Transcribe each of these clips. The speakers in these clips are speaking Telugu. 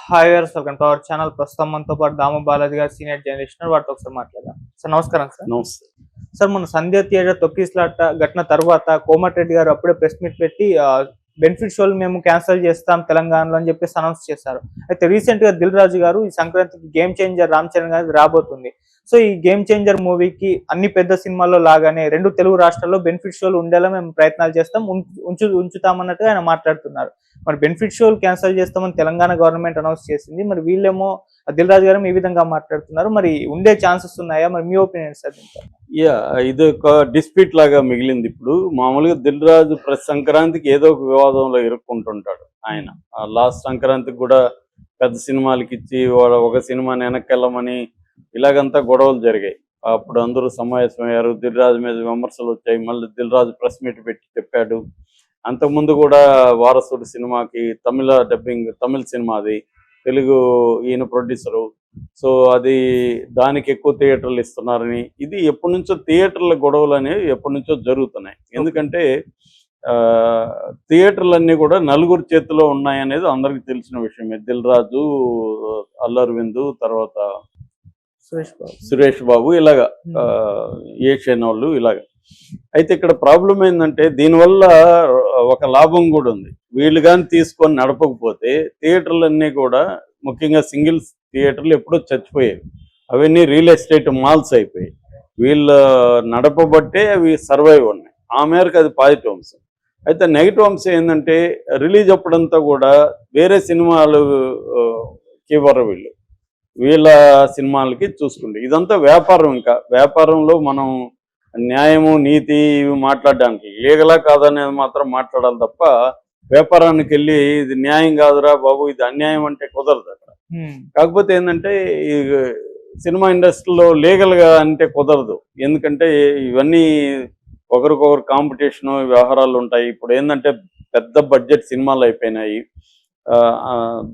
హాయ్ గారు, వెల్కమ్ టు అవర్ ఛానల్. ప్రస్తుతం మనతో పాటు దాము బాలాజీ గారు, సీనియర్ జర్నలిస్ట్, వాటితో ఒకసారి మాట్లాడదాం. సార్ నమస్కారం. సార్ నమస్తే. సార్ మన సంధ్య థియేటర్ తొక్కిసలాట ఘటన తర్వాత కోమటిరెడ్డి గారు అప్పుడే ప్రెస్ మీట్ పెట్టి బెనిఫిట్ షోలు మేము క్యాన్సిల్ చేస్తాం తెలంగాణలో అని చెప్పేసి అనౌన్స్ చేశారు. అయితే రీసెంట్ గా దిల్ రాజు గారు ఈ సంక్రాంతికి గేమ్ చేంజర్ రామ్ చరణ్ గారు రాబోతుంది. సో ఈ గేమ్ చేంజర్ మూవీకి అన్ని పెద్ద సినిమాల్లో లాగానే రెండు తెలుగు రాష్ట్రాల్లో బెనిఫిట్ షోలు ఉండేలా మేము ప్రయత్నాలు చేస్తాం, ఉంచుతామన్నట్టుగా ఆయన మాట్లాడుతున్నారు. మరి బెనిఫిట్ షోలు క్యాన్సిల్ చేస్తామని తెలంగాణ గవర్నమెంట్ అనౌన్స్ చేసింది. మరి వీళ్ళేమో దిల్ రాజు గారు ఈ విధంగా మాట్లాడుతున్నారు. మరి ఉండే ఛాన్సెస్ ఉన్నాయా? మరి మీ ఒపీనియన్ సార్? ఇది ఒక డిస్ప్యూట్ లాగా మిగిలింది. ఇప్పుడు మామూలుగా దిల్ రాజు ప్రతి సంక్రాంతికి ఏదో ఒక వివాదంలో ఇరుక్కుంటుంటాడు. ఆయన లాస్ట్ సంక్రాంతికి కూడా పెద్ద సినిమాలకి ఇచ్చి ఒక సినిమాని వెనక్కెళ్ళమని ఇలాగంతా గొడవలు జరిగాయి. అప్పుడు అందరూ సమావేశమయ్యారు, దిల్ రాజు మీద విమర్శలు వచ్చాయి. మళ్ళీ దిల్ రాజు ప్రెస్ మీట్ పెట్టి చెప్పాడు. అంతకుముందు కూడా వారసుడు సినిమాకి తమిళ సినిమా, అది తెలుగు ఈయన ప్రొడ్యూసరు. సో అది దానికి ఎక్కువ థియేటర్లు ఇస్తున్నారని, ఇది ఎప్పటి నుంచో థియేటర్ల గొడవలు అనేవి ఎప్పటి నుంచో జరుగుతున్నాయి. ఎందుకంటే థియేటర్లన్నీ కూడా నలుగురు చేతిలో ఉన్నాయనేది అందరికి తెలిసిన విషయమే. దిల్ రాజు, అల్లు అరవింద్, తర్వాత సురేష్ బాబు, ఇలాగా ఏషియన్ వాళ్ళు ఇలాగా. అయితే ఇక్కడ ప్రాబ్లం ఏంటంటే దీనివల్ల ఒక లాభం కూడా ఉంది. వీళ్ళు కానీ తీసుకొని నడపకపోతే థియేటర్లన్నీ కూడా, ముఖ్యంగా సింగిల్ థియేటర్లు ఎప్పుడో చచ్చిపోయాయి. అవన్నీ రియల్ ఎస్టేట్ మాల్స్ అయిపోయాయి. వీళ్ళు నడపబట్టే అవి సర్వైవ్ ఉన్నాయి. ఆ మేరకు అది పాజిటివ్ అంశం. అయితే నెగిటివ్ అంశం ఏంటంటే రిలీజ్ అప్పుడంతా కూడా వేరే సినిమాలకి ఇవ్వరు వీళ్ళ సినిమాలకి చూసుకుంటే. ఇదంతా వ్యాపారం. ఇంకా వ్యాపారంలో మనం న్యాయము నీతి ఇవి మాట్లాడడానికి, లీగలా కాదనేది మాత్రం మాట్లాడాలి తప్ప వ్యాపారానికి వెళ్ళి ఇది న్యాయం కాదురా బాబు, ఇది అన్యాయం అంటే కుదరదు అక్కడ. కాకపోతే ఏంటంటే ఈ సినిమా ఇండస్ట్రీలో లీగల్గా అంటే కుదరదు. ఎందుకంటే ఇవన్నీ ఒకరికొకరు కాంపిటీషను వ్యవహారాలు ఉంటాయి. ఇప్పుడు ఏంటంటే పెద్ద బడ్జెట్ సినిమాలు అయిపోయినాయి.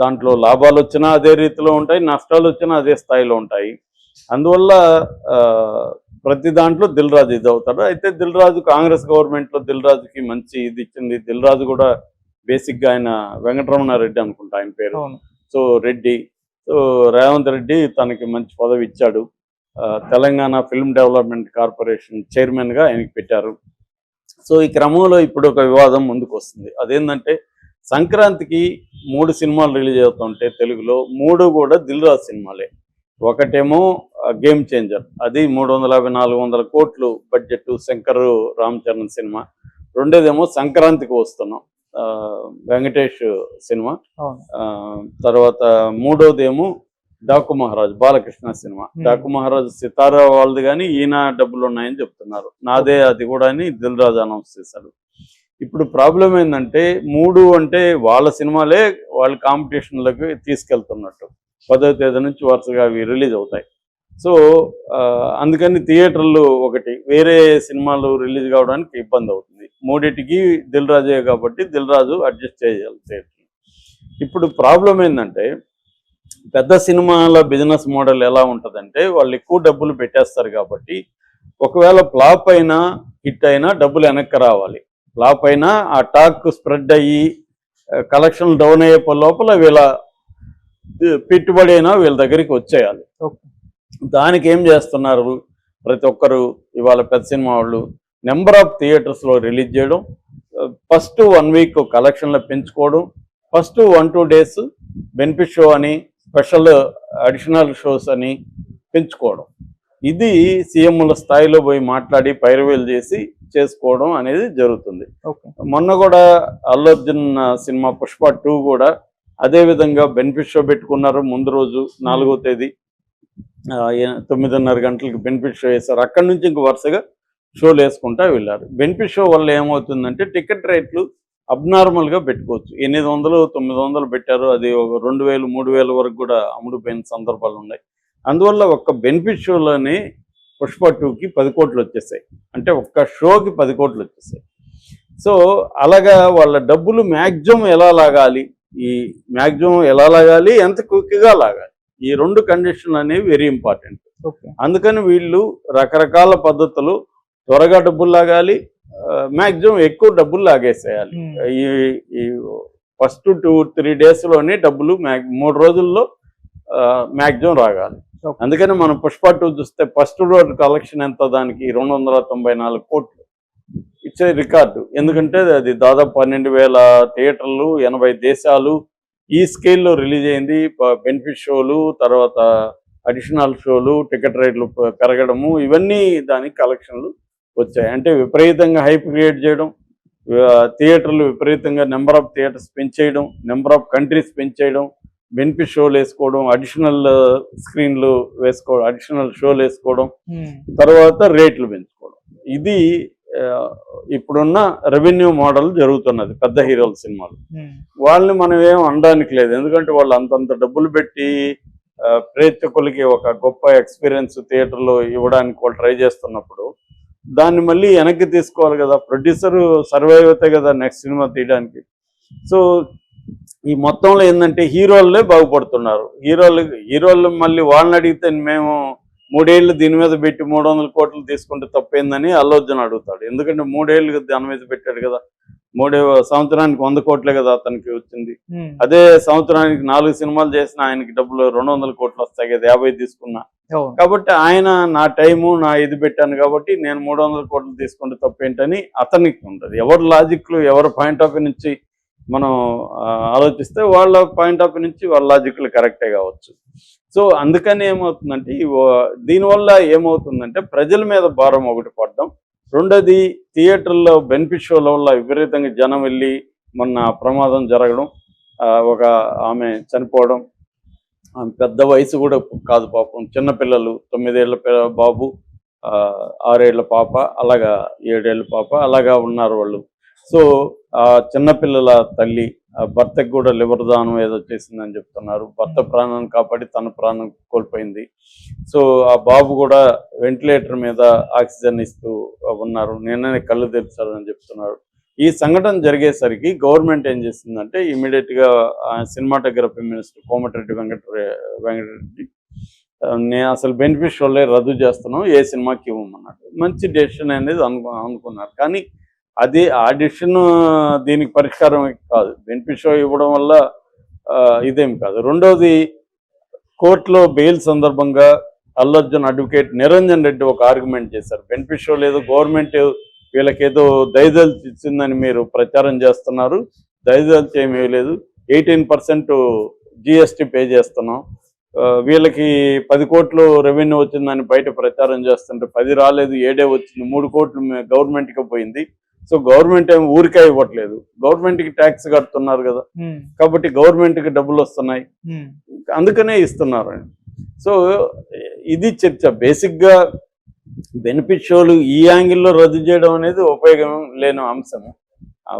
దాంట్లో లాభాలు వచ్చినా అదే రీతిలో ఉంటాయి, నష్టాలు వచ్చినా అదే స్థాయిలో ఉంటాయి. అందువల్ల ప్రతి దాంట్లో దిల్ రాజు ఇది అవుతాడు. అయితే దిల్ రాజు కాంగ్రెస్ గవర్నమెంట్లో దిల్ రాజుకి మంచి ఇది ఇచ్చింది. దిల్ రాజు కూడా బేసిక్గా ఆయన వెంకటరమణారెడ్డి అనుకుంటా ఆయన పేరు. సో రెడ్డి, సో రేవంత్ రెడ్డి తనకి మంచి పదవి ఇచ్చాడు. తెలంగాణ ఫిల్మ్ డెవలప్మెంట్ కార్పొరేషన్ చైర్మన్గా ఆయనకి పెట్టారు. సో ఈ క్రమంలో ఇప్పుడు ఒక వివాదం ముందుకు వస్తుంది. అదేంటంటే సంక్రాంతికి 3 సినిమాలు రిలీజ్ అవుతుంటే తెలుగులో 3 కూడా దిల్ రాజు సినిమాలే. ఒకటేమో గేమ్ చేంజర్, అది 350-400 కోట్లు బడ్జెట్, శంకర్ రామ్ చరణ్ సినిమా. రెండోదేమో సంక్రాంతికి వస్తున్నాం, వెంకటేష్ సినిమా. తర్వాత మూడోదేమో డాకు మహారాజ్, బాలకృష్ణ సినిమా. డాకు మహారాజ్ సితారా వాళ్ళది, కానీ ఈయన డబ్బులు ఉన్నాయని చెప్తున్నారు. నాదే అది కూడా అని దిల్ రాజు అనౌన్స్ చేశాడు. ఇప్పుడు ప్రాబ్లం ఏంటంటే 3 అంటే వాళ్ళ సినిమాలే వాళ్ళ కాంపిటీషన్లకు తీసుకెళ్తున్నట్టు. 10వ తేదీ నుంచి వరుసగా అవి రిలీజ్ అవుతాయి. సో అందుకని థియేటర్లు ఒకటి, వేరే సినిమాలు రిలీజ్ కావడానికి ఇబ్బంది అవుతుంది. 3టికి దిల్ రాజే కాబట్టి దిల్ రాజు అడ్జస్ట్ చేయాలి థియేటర్. ఇప్పుడు ప్రాబ్లం ఏంటంటే పెద్ద సినిమాల బిజినెస్ మోడల్ ఎలా ఉంటుందంటే వాళ్ళు ఎక్కువ డబ్బులు పెట్టేస్తారు కాబట్టి ఒకవేళ ఫ్లాప్ అయినా హిట్ అయినా డబ్బులు వెనక్కి రావాలి. ఫ్లాప్ అయినా ఆ టాక్ స్ప్రెడ్ అయ్యి కలెక్షన్లు డౌన్ అయ్యే లోపల వీళ్ళ పెట్టుబడి అయినా వీళ్ళ దగ్గరికి వచ్చేయాలి. దానికి ఏం చేస్తున్నారు ప్రతి ఒక్కరు ఇవాళ పెద్ద సినిమా వాళ్ళు, నెంబర్ ఆఫ్ థియేటర్స్లో రిలీజ్ చేయడం, ఫస్ట్ 1 వీక్ కలెక్షన్లు పెంచుకోవడం, ఫస్ట్ 1-2 డేస్ బెనిఫిట్ షో అని, స్పెషల్ అడిషనల్ షోస్ అని పెంచుకోవడం. ఇది సీఎంల స్థాయిలో పోయి మాట్లాడి పైరవీలు చేసి చేసుకోవడం అనేది జరుగుతుంది. మొన్న కూడా అల్లు అర్జున్ సినిమా పుష్ప 2 కూడా అదే విధంగా బెనిఫిట్ షో పెట్టుకున్నారు. ముందు రోజు 4వ తేదీ 9:30 గంటలకు బెనిఫిట్ షో వేశారు. అక్కడి నుంచి ఇంక వరుసగా షోలు వేసుకుంటా వెళ్ళారు. బెనిఫిట్ షో వల్ల ఏమవుతుందంటే టికెట్ రేట్లు అబ్నార్మల్గా పెట్టుకోవచ్చు. 800-900 పెట్టారు. అది ఒక 2000-3000 వరకు కూడా అమ్ముడుపోయిన సందర్భాలు ఉన్నాయి. అందువల్ల ఒక్క బెనిఫిట్ షోలోనే పుష్ప 2కి 10 కోట్లు వచ్చేసాయి. అంటే ఒక్క షోకి 10 కోట్లు వచ్చేసాయి. సో అలాగా వాళ్ళ డబ్బులు మ్యాక్సిమం ఎలా లాగాలి, ఎంత క్విక్గా లాగాలి, ఈ 2 కండిషన్లు అనేవి వెరీ ఇంపార్టెంట్. అందుకని వీళ్ళు రకరకాల పద్ధతులు, త్వరగా డబ్బులు లాగాలి, మ్యాక్సిమం ఎక్కువ డబ్బులు లాగేసేయాలి. ఈ ఫస్ట్ 2-3 డేస్లోనే డబ్బులు 3 రోజుల్లో మ్యాక్సిమం రాగాలి. అందుకని మనం పుష్ప 2 చూస్తే ఫస్ట్ రోజు కలెక్షన్ ఎంత, దానికి 294 కోట్లు. It's record. ఎందుకంటే అది దాదాపు 12,000 థియేటర్లు, 80 దేశాలు ఈ స్కేల్లో రిలీజ్ అయింది. బెనిఫిట్ షోలు, తర్వాత అడిషనల్ షోలు, టికెట్ రేట్లు పెరగడము, ఇవన్నీ దానికి కలెక్షన్లు వచ్చాయి. అంటే విపరీతంగా హైప్ క్రియేట్ చేయడం, థియేటర్లు విపరీతంగా నెంబర్ ఆఫ్ థియేటర్స్ పెంచేయడం, నెంబర్ ఆఫ్ కంట్రీస్ పెంచేయడం, బెనిఫిట్ షోలు వేసుకోవడం, అడిషనల్ స్క్రీన్లు వేసుకోవడం, అడిషనల్ షోలు వేసుకోవడం, తర్వాత రేట్లు పెంచుకోవడం. ఇది ఇప్పుడున్న రెవెన్యూ మోడల్ జరుగుతున్నది పెద్ద హీరోల సినిమాలు. వాళ్ళని మనం ఏం అనడానికి లేదు, ఎందుకంటే వాళ్ళు అంతంత డబ్బులు పెట్టి ప్రేక్షకులకి ఒక గొప్ప ఎక్స్పీరియన్స్ థియేటర్లో ఇవ్వడానికి వాళ్ళు ట్రై చేస్తున్నప్పుడు దాన్ని మళ్ళీ వెనక్కి తీసుకోవాలి కదా. ప్రొడ్యూసర్ సర్వైవ్ అవుతాయి కదా నెక్స్ట్ సినిమా తీయడానికి. సో ఈ మొత్తంలో ఏంటంటే హీరోలే బాగుపడుతున్నారు. హీరోలు మళ్ళీ వాళ్ళని అడిగితే మేము 3 ఏళ్ళు దీని మీద పెట్టి 300 కోట్లు తీసుకుంటే తప్పేందని అల్లు అర్జున్ అడుగుతాడు. ఎందుకంటే 3 ఏళ్ళు దాని మీద పెట్టాడు కదా. 3 సంవత్సరానికి 100 కోట్లే కదా అతనికి వచ్చింది. అదే సంవత్సరానికి 4 సినిమాలు చేసిన ఆయనకి డబ్బులు 200 కోట్లు వస్తాయి కదా 50 తీసుకున్నా. కాబట్టి ఆయన నా టైము నా ఇది పెట్టాను కాబట్టి నేను 300 కోట్లు తీసుకుంటే తప్పేంటని అతనికి ఉంటుంది. ఎవరి లాజిక్లు ఎవరి పాయింట్ ఆఫ్ వ్యూ నుంచి మనం ఆలోచిస్తే వాళ్ళ పాయింట్ ఆఫ్ వ్యూ నుంచి వాళ్ళ లాజిక్లు కరెక్టే కావచ్చు. సో అందుకని ఏమవుతుందంటే దీనివల్ల ఏమవుతుందంటే ప్రజల మీద భారం ఒకటి పడడం, రెండోది థియేటర్లో బెనిఫిట్ షోల వల్ల విపరీతంగా జనం వెళ్ళి మొన్న ప్రమాదం జరగడం, ఒక ఆమె చనిపోవడం, ఆమె పెద్ద వయసు కూడా కాదు పాపం, చిన్నపిల్లలు 9 ఏళ్ల బాబు, 6 ఏళ్ల పాప, అలాగా 7 ఏళ్ల పాప, అలాగా ఉన్నారు వాళ్ళు. సో ఆ చిన్నపిల్లల తల్లి భర్తకు కూడా లివర్ దానం ఏదో చేసిందని చెప్తున్నారు. భర్త ప్రాణాన్ని కాపాడి తన ప్రాణం కోల్పోయింది. సో ఆ బాబు కూడా వెంటిలేటర్ మీద ఆక్సిజన్ ఇస్తూ ఉన్నారు, నిన్ననే కళ్ళు తెరిచారని చెప్తున్నారు. ఈ సంఘటన జరిగేసరికి గవర్నమెంట్ ఏం చేసిందంటే ఇమీడియట్గా సినిమాటోగ్రఫీ మినిస్టర్ కోమటిరెడ్డి వెంకటరెడ్డి నేను అసలు బెనిఫిట్ షోలే రద్దు చేస్తున్నాం, ఏ సినిమాకి ఇవ్వమన్నాడు. మంచి డెసిషన్ అనేది అనుకున్నారు. కానీ అది ఆ డెసిషన్ దీనికి పరిష్కారం కాదు. బెనిఫిట్ షో ఇవ్వడం వల్ల ఇదేం కాదు. రెండోది, కోర్టులో బెయిల్ సందర్భంగా అల్లు అర్జున్ అడ్వకేట్ నిరంజన్ రెడ్డి ఒక ఆర్గ్యుమెంట్ చేశారు. బెనిఫిట్ షో లేదు, గవర్నమెంట్ వీళ్ళకేదో దయదలిచి ఇచ్చిందని మీరు ప్రచారం చేస్తున్నారు. దయదలిచి ఏమీ లేదు, 18% GST పే చేస్తున్నాం. వీళ్ళకి 10 కోట్లు రెవెన్యూ వచ్చిందని బయట ప్రచారం చేస్తుంటే 10 రాలేదు, 7 వచ్చింది, 3 కోట్లు గవర్నమెంట్కి పోయింది. సో గవర్నమెంట్ ఏమి ఊరికే ఇవ్వట్లేదు, గవర్నమెంట్కి ట్యాక్స్ కడుతున్నారు కదా, కాబట్టి గవర్నమెంట్కి డబ్బులు వస్తున్నాయి, అందుకనే ఇస్తున్నారు. సో ఇది చర్చ. బేసిక్గా బెనిఫిట్ షోలు ఈ యాంగిల్లో రద్దు చేయడం అనేది ఉపయోగం లేని అంశము.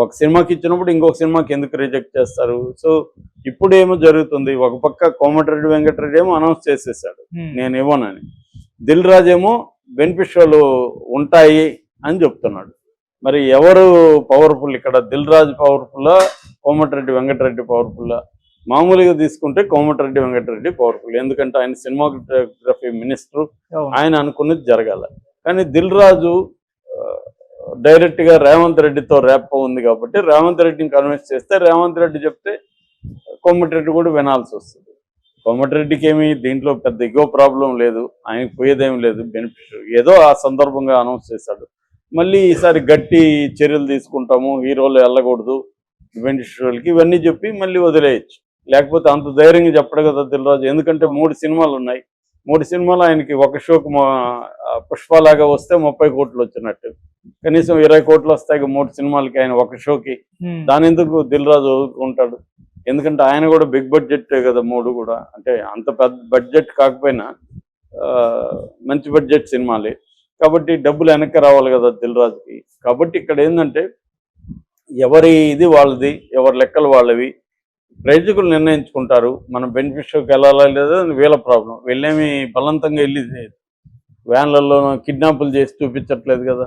ఒక సినిమాకి ఇచ్చినప్పుడు ఇంకొక సినిమాకి ఎందుకు రిజెక్ట్ చేస్తారు? సో ఇప్పుడు ఏమో జరుగుతుంది, ఒక పక్క కోమటిరెడ్డి వెంకటరెడ్డి ఏమో అనౌన్స్ చేసేసాడు నేను ఇవ్వనని, దిల్ రాజు ఏమో బెనిఫిట్ షోలు ఉంటాయి అని చెప్తున్నాడు. మరి ఎవరు పవర్ఫుల్ ఇక్కడ? దిల్ రాజు పవర్ఫుల్లా, కోమటిరెడ్డి వెంకటరెడ్డి పవర్ఫుల్లా? మామూలుగా తీసుకుంటే కోమటిరెడ్డి వెంకటరెడ్డి పవర్ఫుల్, ఎందుకంటే ఆయన సినిమాటోగ్రఫీ మినిస్టర్, ఆయన అనుకున్నది జరగాల. కానీ దిల్ రాజు డైరెక్ట్గా రేవంత్ రెడ్డితో రేప ఉంది కాబట్టి రేవంత్ రెడ్డిని కన్విన్స్ చేస్తే రేవంత్ రెడ్డి చెప్తే కోమటిరెడ్డి కూడా వినాల్సి వస్తుంది. కోమటిరెడ్డికి ఏమి దీంట్లో పెద్ద ఇగో ప్రాబ్లం లేదు, ఆయనకు పోయేదేం లేదు. బెనిఫిట్ ఏదో ఆ సందర్భంగా అనౌన్స్ చేశాడు. మళ్ళీ ఈసారి గట్టి చర్యలు తీసుకుంటాము, హీరోలు వెళ్ళకూడదు బెనిఫిట్ షోలకి, ఇవన్నీ చెప్పి మళ్ళీ వదిలేయచ్చు. లేకపోతే అంత ధైర్యంగా చెప్పడు కదా దిల్ రాజు, ఎందుకంటే 3 సినిమాలు ఉన్నాయి. 3 సినిమాలు ఆయనకి ఒక షోకి పుష్పలాగా వస్తే 30 కోట్లు వచ్చినట్టు, కనీసం 20 కోట్లు వస్తాయి 3 సినిమాలకి ఆయన ఒక షోకి. దాని ఎందుకు దిల్ రాజు ఉంటాడు? ఎందుకంటే ఆయన కూడా బిగ్ బడ్జెట్ కదా 3 కూడా, అంటే అంత పెద్ద బడ్జెట్ కాకపోయినా మంచి బడ్జెట్ సినిమాలే కాబట్టి డబ్బులు వెనక్కి రావాలి కదా దిల్ రాజుకి. కాబట్టి ఇక్కడ ఏంటంటే ఎవరి ఇది వాళ్ళది, ఎవరి లెక్కలు వాళ్ళవి, ప్రేక్షకులు నిర్ణయించుకుంటారు. మనం బెనిఫిట్ షోకి వెళ్ళాలా లేదా వీళ్ళ ప్రాబ్లం. వీళ్ళేమి బలవంతంగా వెళ్ళి వ్యాన్లలో కిడ్నాపులు చేసి చూపించట్లేదు కదా.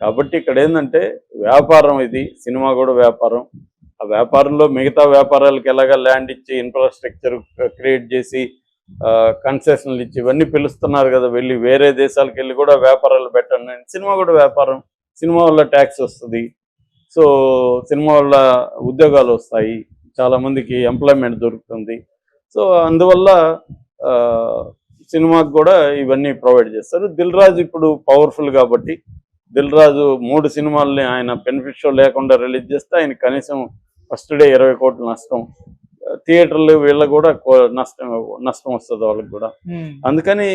కాబట్టి ఇక్కడ ఏంటంటే వ్యాపారం, ఇది సినిమా కూడా వ్యాపారం. ఆ వ్యాపారంలో మిగతా వ్యాపారాలకు ఎలాగా ల్యాండ్ ఇచ్చి ఇన్ఫ్రాస్ట్రక్చర్ క్రియేట్ చేసి కన్సెషన్లు ఇచ్చి ఇవన్నీ పిలుస్తున్నారు కదా, వెళ్ళి వేరే దేశాలకు వెళ్ళి కూడా వ్యాపారాలు పెట్టండి. సినిమా కూడా వ్యాపారం, సినిమా వల్ల ట్యాక్స్ వస్తుంది, సో సినిమా వల్ల ఉద్యోగాలు వస్తాయి, చాలా మందికి ఎంప్లాయ్మెంట్ దొరుకుతుంది. సో అందువల్ల సినిమాకి కూడా ఇవన్నీ ప్రొవైడ్ చేస్తారు. దిల్ రాజు ఇప్పుడు పవర్ఫుల్ కాబట్టి దిల్ రాజు 3 సినిమాల్ని ఆయన బెనిఫిట్ షో లేకుండా రిలీజ్ చేస్తే ఆయన కనీసం ఫస్ట్ డే 20 కోట్ల నష్టం, థియేటర్లు వీళ్ళకి కూడా నష్టం వస్తుంది వాళ్ళకి కూడా. అందుకని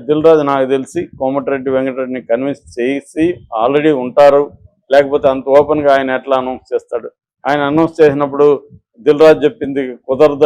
దిల్ రాజు నాకు తెలిసి కోమటిరెడ్డి వెంకటరెడ్డిని కన్విన్స్ చేసి ఆల్రెడీ ఉంటారు, లేకపోతే అంత ఓపెన్గా ఆయన ఎట్లా అనౌన్స్ చేస్తాడు. ఆయన అనౌన్స్ చేసినప్పుడు దిల్ రాజు చెప్పింది కుదరదు